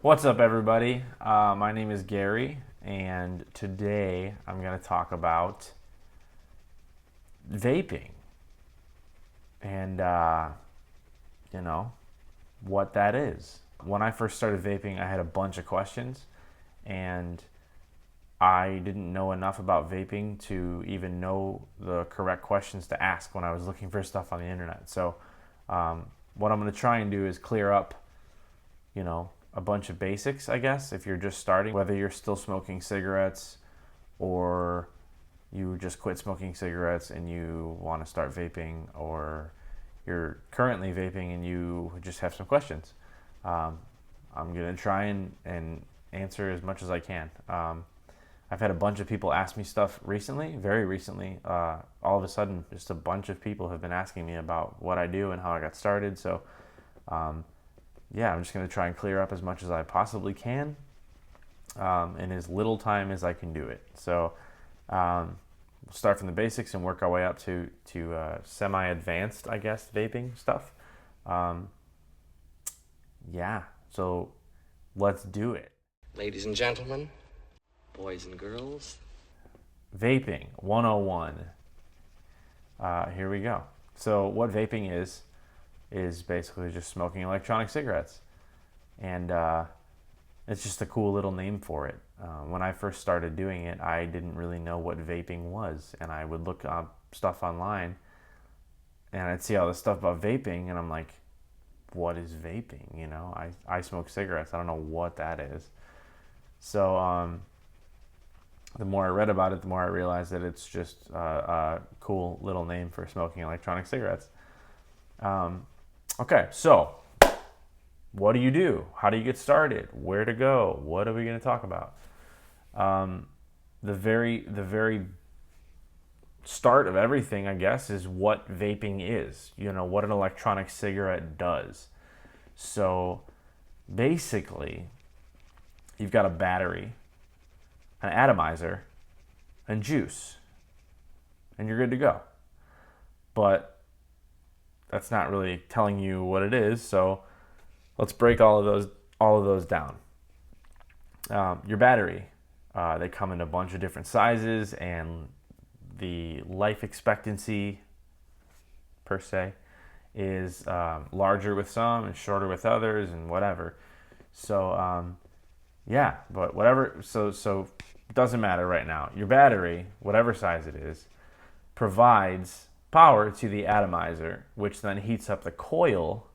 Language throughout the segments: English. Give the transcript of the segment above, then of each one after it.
What's up, everybody? My name is Gary, and today I'm going to talk about vaping and, what that is. When I first started vaping, I had a bunch of questions, and I didn't know enough about vaping to even know the correct questions to ask when I was looking for stuff on the internet. So, what I'm going to try and do is clear up, a bunch of basics, I guess, if you're just starting, whether you're still smoking cigarettes or you just quit smoking cigarettes and you want to start vaping, or you're currently vaping and you just have some questions. I'm going to try and answer as much as I can. I've had a bunch of people ask me stuff recently, very recently. All of a sudden, just a bunch of people have been asking me about what I do and how I got started. So, I'm just going to try and clear up as much as I possibly can in as little time as I can do it. So we'll start from the basics and work our way up to semi-advanced, I guess, vaping stuff. So let's do it. Ladies and gentlemen, boys and girls. Vaping 101. Here we go. So what vaping is basically just smoking electronic cigarettes. And it's just a cool little name for it. When I first started doing it, I didn't really know what vaping was. And I would look up stuff online and I'd see all this stuff about vaping and I'm like, what is vaping? I smoke cigarettes. I don't know what that is. So the more I read about it, the more I realized that it's just a cool little name for smoking electronic cigarettes. Okay, so what do you do? How do you get started? Where to go? What are we going to talk about? The very start of everything, I guess, is what vaping is. What an electronic cigarette does. So basically, you've got a battery, an atomizer, and juice, and you're good to go. But that's not really telling you what it is, so let's break all of those down. Your battery, they come in a bunch of different sizes, and the life expectancy per se is larger with some and shorter with others, and whatever. So but whatever. So it doesn't matter right now. Your battery, whatever size it is, provides power to the atomizer, which then heats up the coil,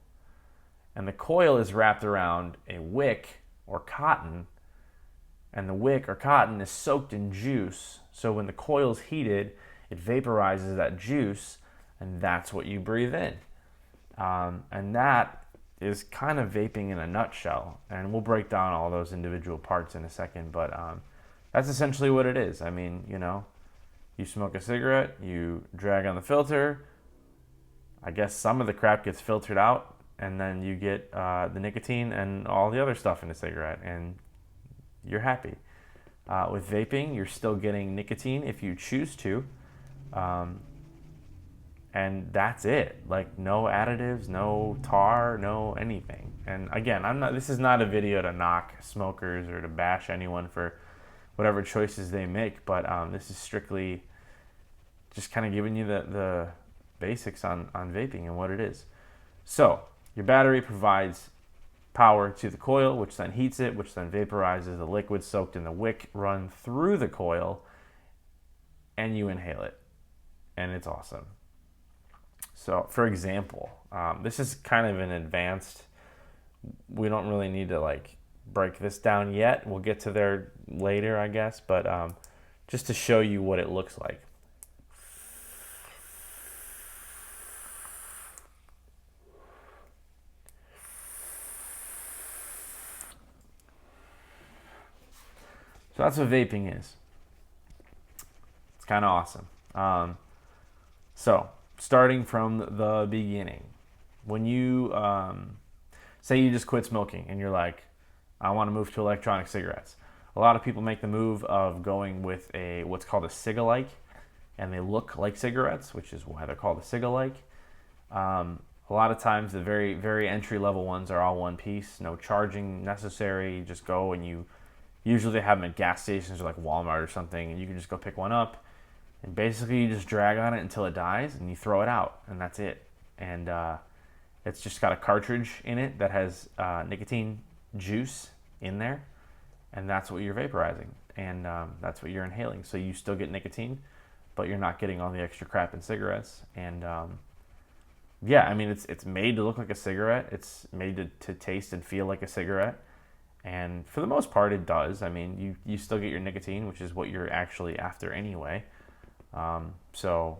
and the coil is wrapped around a wick or cotton, and the wick or cotton is soaked in juice. So when the coil is heated, it vaporizes that juice, and that's what you breathe in. And that is kind of vaping in a nutshell, and we'll break down all those individual parts in a second, but that's essentially what it is. I mean, you smoke a cigarette, you drag on the filter, I guess some of the crap gets filtered out, and then you get the nicotine and all the other stuff in the cigarette, and you're happy. With vaping, you're still getting nicotine if you choose to, and that's it. Like, no additives, no tar, no anything. And again, this is not a video to knock smokers or to bash anyone for whatever choices they make, but this is strictly just kind of giving you the basics on vaping and what it is. So your battery provides power to the coil, which then heats it, which then vaporizes the liquid soaked in the wick, run through the coil, and you inhale it. And it's awesome. So for example, this is kind of an advanced, we don't really need to break this down yet. We'll get to there later, I guess, but just to show you what it looks like. So that's what vaping is. It's kind of awesome. So starting from the beginning, when you say you just quit smoking and you're like, I want to move to electronic cigarettes. A lot of people make the move of going with what's called a cig-alike, and they look like cigarettes, which is why they're called a cig-alike. A lot of times the very, very entry level ones are all one piece, no charging necessary. You just go and you usually they have them at gas stations or like Walmart or something, and you can just go pick one up, and basically you just drag on it until it dies, and you throw it out, and that's it. And it's just got a cartridge in it that has nicotine juice in there, and that's what you're vaporizing, and that's what you're inhaling. So you still get nicotine, but you're not getting all the extra crap in cigarettes. And yeah, I mean, it's made to look like a cigarette. It's made to taste and feel like a cigarette. And for the most part, it does. I mean, you still get your nicotine, which is what you're actually after anyway. So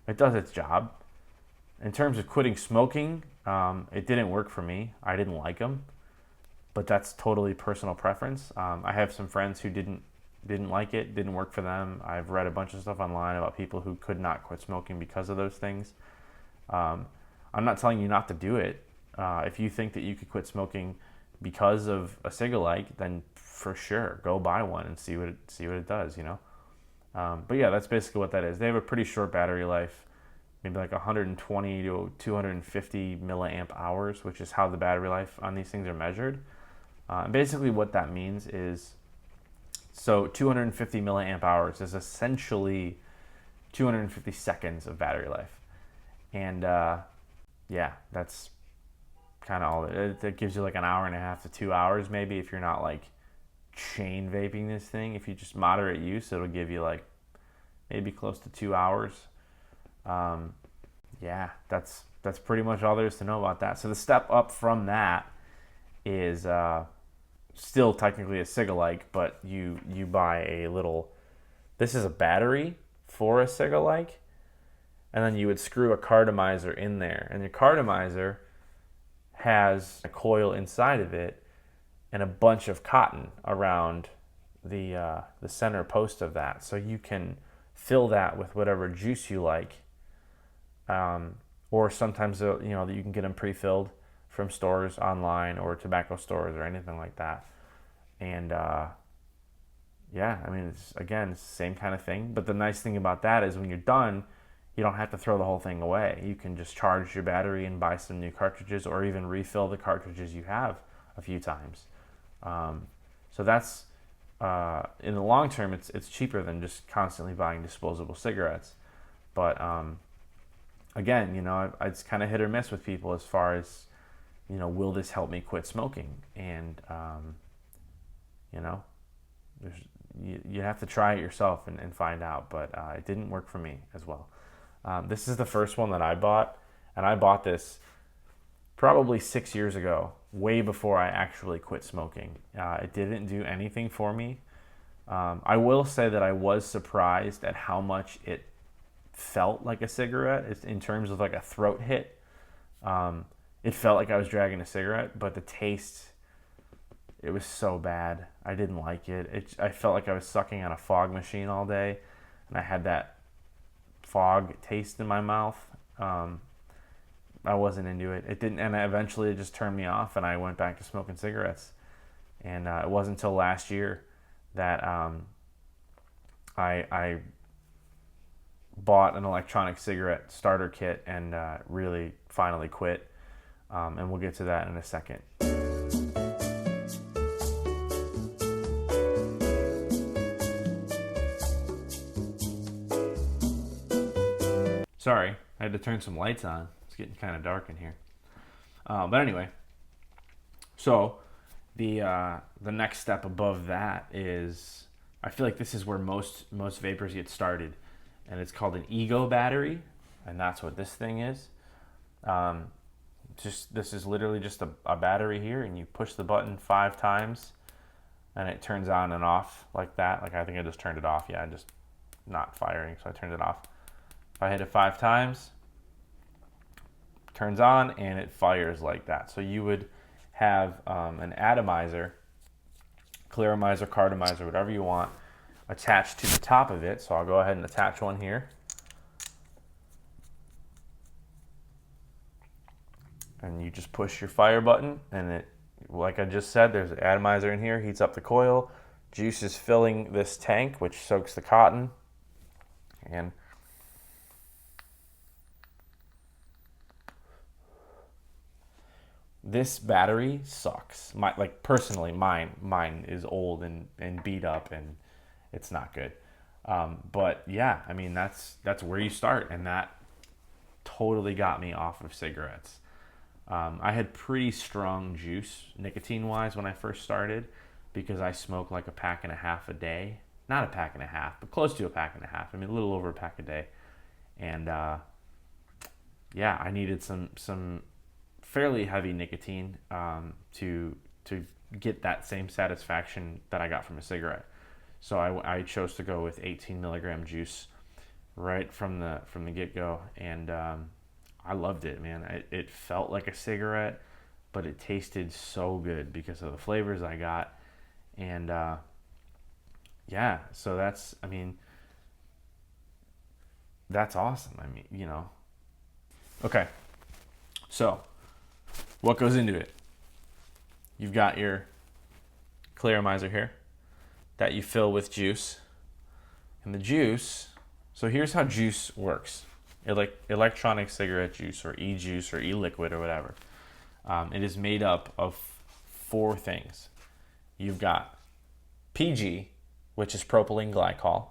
it does its job. In terms of quitting smoking, it didn't work for me. I didn't like them, but that's totally personal preference. I have some friends who didn't like it, didn't work for them. I've read a bunch of stuff online about people who could not quit smoking because of those things. I'm not telling you not to do it. If you think that you could quit smoking because of a cig-alike, then for sure, go buy one and see what it does, you know. But yeah, that's basically what that is. They have a pretty short battery life, maybe like 120 to 250 milliamp hours, which is how the battery life on these things are measured. Basically what that means is, so 250 milliamp hours is essentially 250 seconds of battery life. And yeah, that's kind of all. It gives you like an hour and a half to 2 hours maybe if you're not like chain vaping this thing. If you just moderate use, it'll give you like maybe close to 2 hours. Yeah, that's pretty much all there is to know about that. So the step up from that is still technically a cig-alike, but you buy a little. This is a battery for a cig-alike, and then you would screw a cartomizer in there, and your cartomizer has a coil inside of it and a bunch of cotton around the center post of that, so you can fill that with whatever juice you like, or sometimes you can get them pre-filled from stores online or tobacco stores or anything like that. And yeah, I mean, it's the same kind of thing, but the nice thing about that is when you're done, you don't have to throw the whole thing away. You can just charge your battery and buy some new cartridges, or even refill the cartridges you have a few times. So that's in the long term, it's cheaper than just constantly buying disposable cigarettes. But again, it's kind of hit or miss with people as far as, will this help me quit smoking? And you have to try it yourself and find out. But it didn't work for me as well. This is the first one that I bought, and I bought this probably 6 years ago, way before I actually quit smoking. It didn't do anything for me. I will say that I was surprised at how much it felt like a cigarette in terms of like a throat hit. It felt like I was dragging a cigarette, but the taste, it was so bad. I didn't like it. I felt like I was sucking on a fog machine all day, and I had that fog taste in my mouth. I wasn't into it. It didn't, and eventually it just turned me off, and I went back to smoking cigarettes. And it wasn't until last year that I bought an electronic cigarette starter kit and really finally quit. And we'll get to that in a second. Sorry, I had to turn some lights on. It's getting kind of dark in here. But anyway, so the next step above that is, I feel like this is where most vapors get started, and it's called an ego battery, and that's what this thing is. This is literally just a battery here, and you push the button 5 times, and it turns on and off like that. Like I think I just turned it off. Yeah, just not firing, so I turned it off. If I hit it 5 times, it turns on and it fires like that. So you would have an atomizer, clearomizer, cartomizer, whatever you want, attached to the top of it. So I'll go ahead and attach one here. And you just push your fire button, and it, like I just said, there's an atomizer in here, heats up the coil. Juice is filling this tank, which soaks the cotton. And this battery sucks. Personally, mine is old and beat up, and it's not good. But yeah, I mean, that's where you start, and that totally got me off of cigarettes. I had pretty strong juice nicotine wise when I first started, because I smoked like a pack and a half a day. Not a pack and a half, but close to a pack and a half. I mean, a little over a pack a day. And yeah, I needed some fairly heavy nicotine to get that same satisfaction that I got from a cigarette. So I chose to go with 18 milligram juice right from the get go, and I loved it, man. It felt like a cigarette, but it tasted so good because of the flavors I got, and yeah. So that's awesome. I mean, Okay, so what goes into it? You've got your Claramizer here that you fill with juice, and the juice. So here's how juice works: electronic cigarette juice, or e-juice, or e-liquid, or whatever. It is made up of 4 things. You've got PG, which is propylene glycol;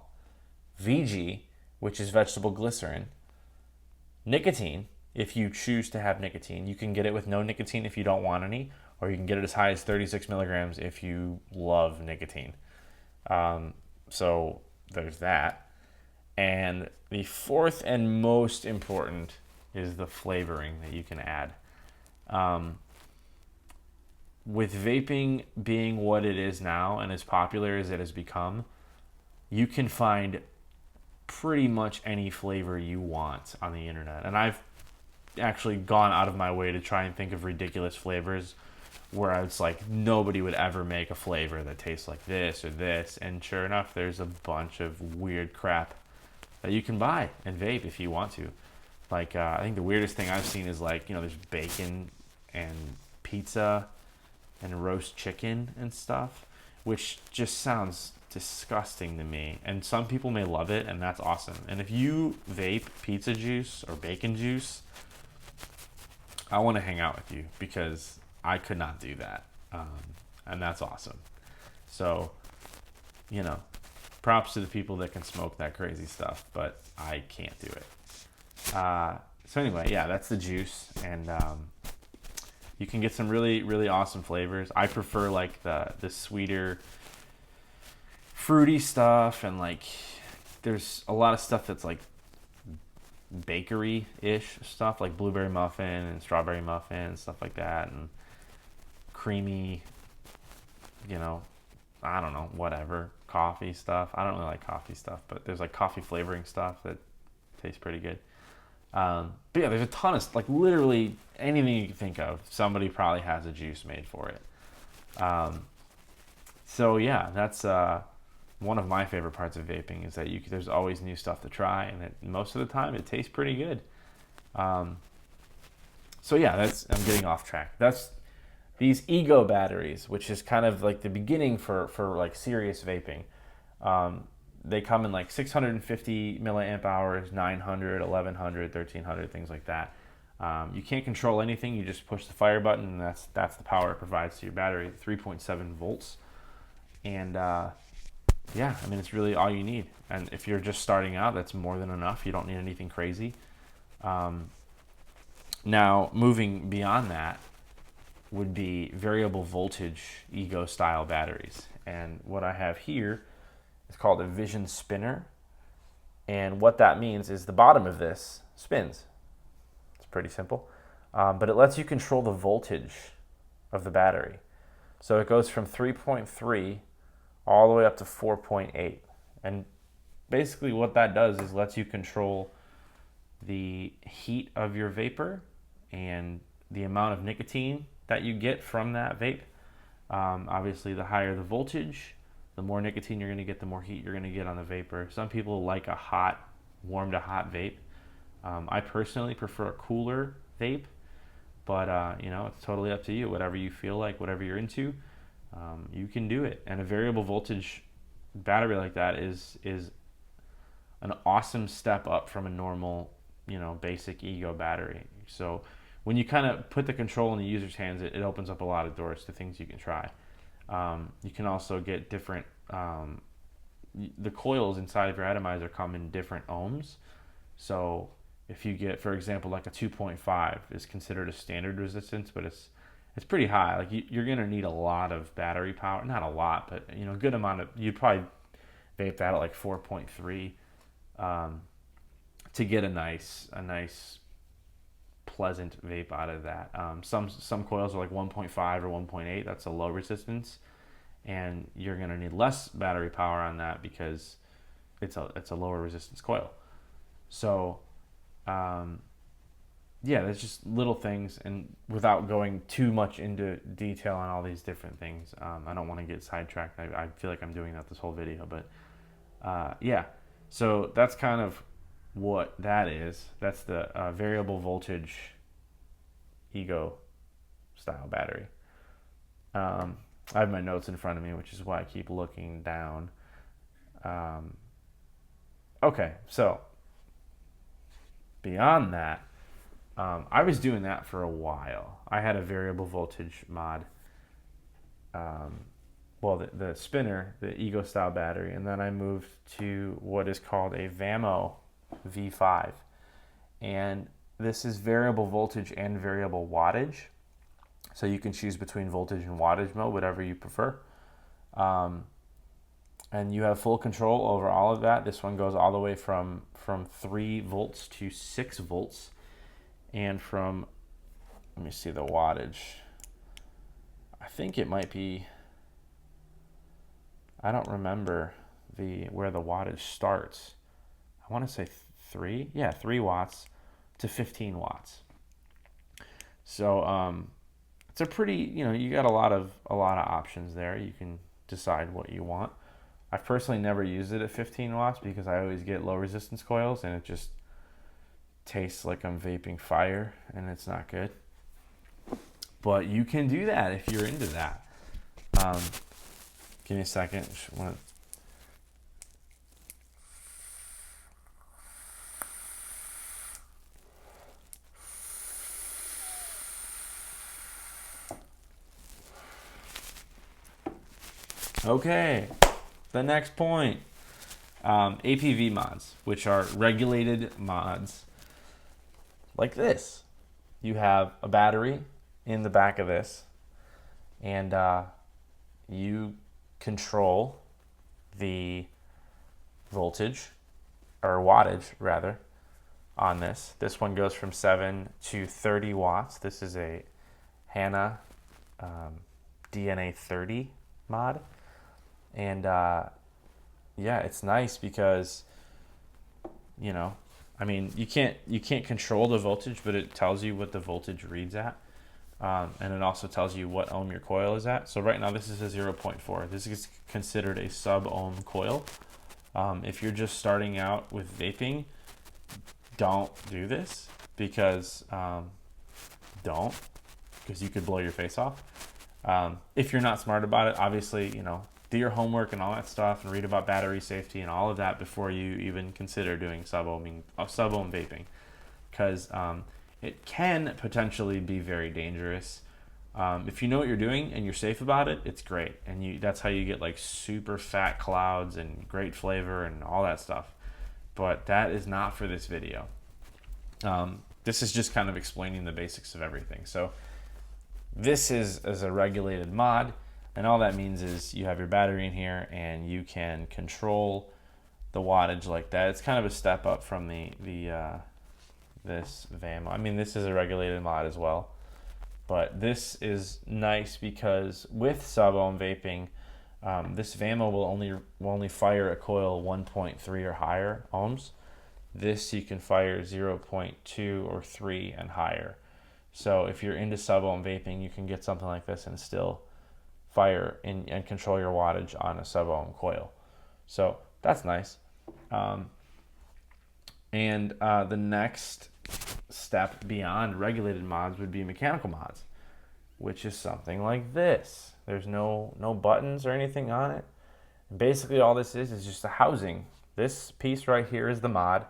VG, which is vegetable glycerin; nicotine, if you choose to have nicotine. You can get it with no nicotine if you don't want any, or you can get it as high as 36 milligrams if you love nicotine. So there's that. And the 4th and most important is the flavoring that you can add. With vaping being what it is now and as popular as it has become, you can find pretty much any flavor you want on the internet. And I've actually gone out of my way to try and think of ridiculous flavors where it's like nobody would ever make a flavor that tastes like this or this. And sure enough, there's a bunch of weird crap that you can buy and vape if you want to. Like, I think the weirdest thing I've seen is there's bacon and pizza and roast chicken and stuff, which just sounds disgusting to me. And some people may love it, and that's awesome. And if you vape pizza juice or bacon juice, I want to hang out with you, because I could not do that. And that's awesome. So, props to the people that can smoke that crazy stuff, but I can't do it. So anyway, yeah, that's the juice, and you can get some really, really awesome flavors. I prefer the sweeter, fruity stuff, and there's a lot of stuff that's bakery-ish stuff, like blueberry muffin and strawberry muffin and stuff like that, and creamy, I don't know, whatever, coffee stuff. I don't really like coffee stuff, but there's coffee flavoring stuff that tastes pretty good. But yeah, there's a ton of literally anything you can think of, somebody probably has a juice made for it. So yeah, that's one of my favorite parts of vaping, is that there's always new stuff to try, and most of the time it tastes pretty good. So yeah, I'm getting off track. That's these ego batteries, which is kind of the beginning for serious vaping. They come in 650 milliamp hours, 900, 1100, 1300, things like that. You can't control anything. You just push the fire button, and that's the power it provides to your battery, 3.7 volts. And yeah, I mean, it's really all you need. And if you're just starting out, that's more than enough. You don't need anything crazy. Now, moving beyond that would be variable voltage ego style batteries. And what I have here is called a vision spinner. And what that means is the bottom of this spins. It's pretty simple. But it lets you control the voltage of the battery. So it goes from 3.3 all the way up to 4.8. And basically what that does is lets you control the heat of your vapor and the amount of nicotine that you get from that vape. Obviously, the higher the voltage, the more nicotine you're going to get, the more heat you're going to get on the vapor. Some people like a hot, warm to hot vape. I personally prefer a cooler vape, but it's totally up to you. Whatever you feel like, whatever you're into, you can do it. And a variable voltage battery like that is an awesome step up from a normal, basic ego battery. So when you kind of put the control in the user's hands, it opens up a lot of doors to things you can try. You can also get different, the coils inside of your atomizer come in different ohms. So if you get, for example, like a 2.5 is considered a standard resistance, but it's pretty high. Like you're going to need a lot of battery power. Not a lot, but a good amount of, you'd probably vape that at like 4.3 to get a nice pleasant vape out of that. Some coils are like 1.5 or 1.8. That's a low resistance, and you're going to need less battery power on that because it's a lower resistance coil. So there's just little things, and without going too much into detail on all these different things, I don't want to get sidetracked. I feel like I'm doing that this whole video, but so that's kind of what that is. That's the variable voltage ego style battery. I have my notes in front of me, which is why I keep looking down. Okay, so beyond that, I was doing that for a while. I had a variable voltage mod, the spinner, the ego style battery, and then I moved to what is called a VAMO V5, and this is variable voltage and variable wattage, so you can choose between voltage and wattage mode, whatever you prefer, and you have full control over all of that. This one goes all the way from 3 volts to 6 volts, and from, let me see the wattage, I think it might be, I don't remember where the wattage starts. I want to say 3 watts to 15 watts. So it's a pretty, you got a lot of options there. You can decide what you want. I've personally never used it at 15 watts because I always get low resistance coils and it just tastes like I'm vaping fire and it's not good. But you can do that if you're into that. Give me a second. Just want to Okay, the next point, APV mods, which are regulated mods like this. You have a battery in the back of this, and you control the voltage, or wattage rather, on this. This one goes from 7 to 30 watts. This is a HANA DNA 30 mod. And it's nice because you can't control the voltage, but it tells you what the voltage reads at, and it also tells you what ohm your coil is at. So right now this is a 0.4. This is considered a sub ohm coil. If you're just starting out with vaping, don't do this because you could blow your face off. If you're not smart about it, obviously, do your homework and all that stuff and read about battery safety and all of that before you even consider doing sub-ohm vaping, because it can potentially be very dangerous. If you know what you're doing and you're safe about it, it's great, and that's how you get like super fat clouds and great flavor and all that stuff. But that is not for this video. This is just kind of explaining the basics of everything. So this is a regulated mod. And all that means is you have your battery in here and you can control the wattage like that. It's kind of a step up from this VAMO. I mean, this is a regulated mod as well. But this is nice because with sub-ohm vaping, this VAMO will only fire a coil 1.3 or higher ohms. This you can fire 0.2 or 3 and higher. So if you're into sub-ohm vaping, you can get something like this and still fire and control your wattage on a sub-ohm coil. So that's nice. The next step beyond regulated mods would be mechanical mods, which is something like this. There's no buttons or anything on it. Basically all this is just a housing. This piece right here is the mod,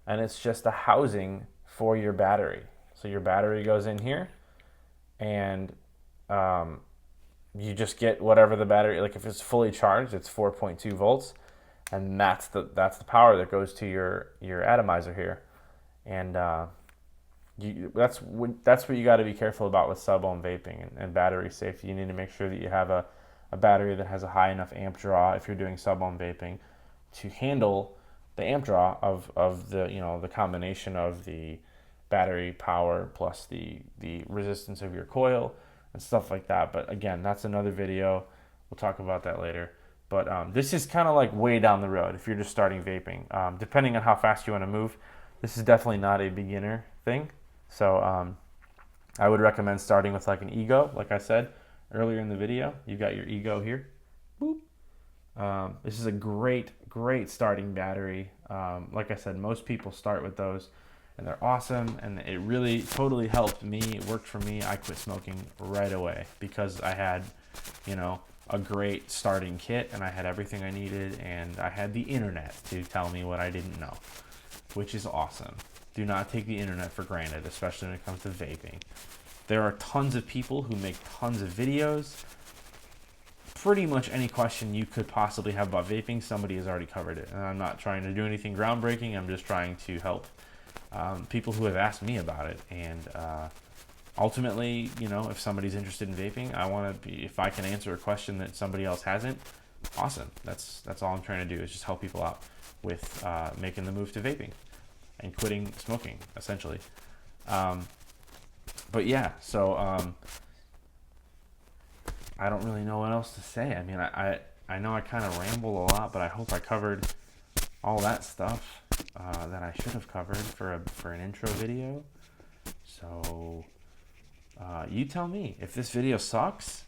and it's just a housing for your battery. So So your battery goes in here, and you just get whatever the battery, like if it's fully charged, it's 4.2 volts, and that's the power that goes to your atomizer here. And that's what you got to be careful about with sub-ohm vaping and battery safety. You need to make sure that you have a battery that has a high enough amp draw if you're doing sub-ohm vaping to handle the amp draw of the the combination of the battery power plus the resistance of your coil and stuff like that. But again, that's another video. We'll talk about that later. But this is kind of like way down the road if you're just starting vaping. Depending on how fast you want to move, this is definitely not a beginner thing. So I would recommend starting with like an ego, like I said earlier in the video. You got your ego here. Boop. This is a great starting battery. Like I said, most people start with those, and they're awesome, and it really totally helped me. It worked for me. I quit smoking right away because I had, a great starting kit, and I had everything I needed, and I had the internet to tell me what I didn't know, which is awesome. Do not take the internet for granted, especially when it comes to vaping. There are tons of people who make tons of videos. Pretty much any question you could possibly have about vaping, somebody has already covered it. And I'm not trying to do anything groundbreaking. I'm just trying to help people who have asked me about it. And ultimately, if somebody's interested in vaping, if I can answer a question that somebody else hasn't, awesome. That's all I'm trying to do, is just help people out with making the move to vaping and quitting smoking, essentially. But yeah, so I don't really know what else to say. I mean, I know I kind of ramble a lot, but I hope I covered all that stuff that I should have covered for an intro video. So you tell me. If this video sucks,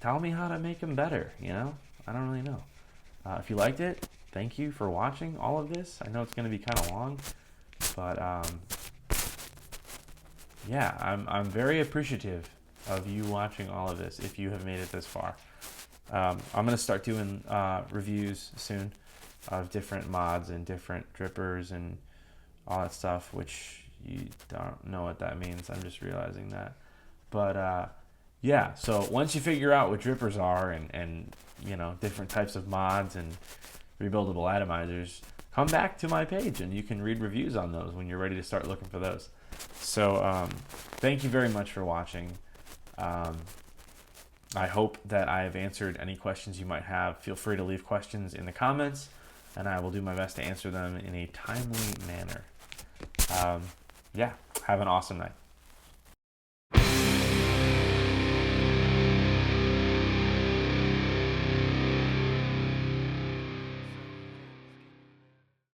tell me how to make them better, I don't really know. If you liked it, thank you for watching all of this. I know it's going to be kind of long, but yeah, I'm very appreciative of you watching all of this if you have made it this far. I'm going to start doing reviews soon of different mods and different drippers and all that stuff, which you don't know what that means. I'm just realizing that. But yeah, so once you figure out what drippers are and different types of mods and rebuildable atomizers, come back to my page and you can read reviews on those when you're ready to start looking for those. So thank you very much for watching. I hope that I have answered any questions you might have. Feel free to leave questions in the comments, and I will do my best to answer them in a timely manner. Yeah, have an awesome night.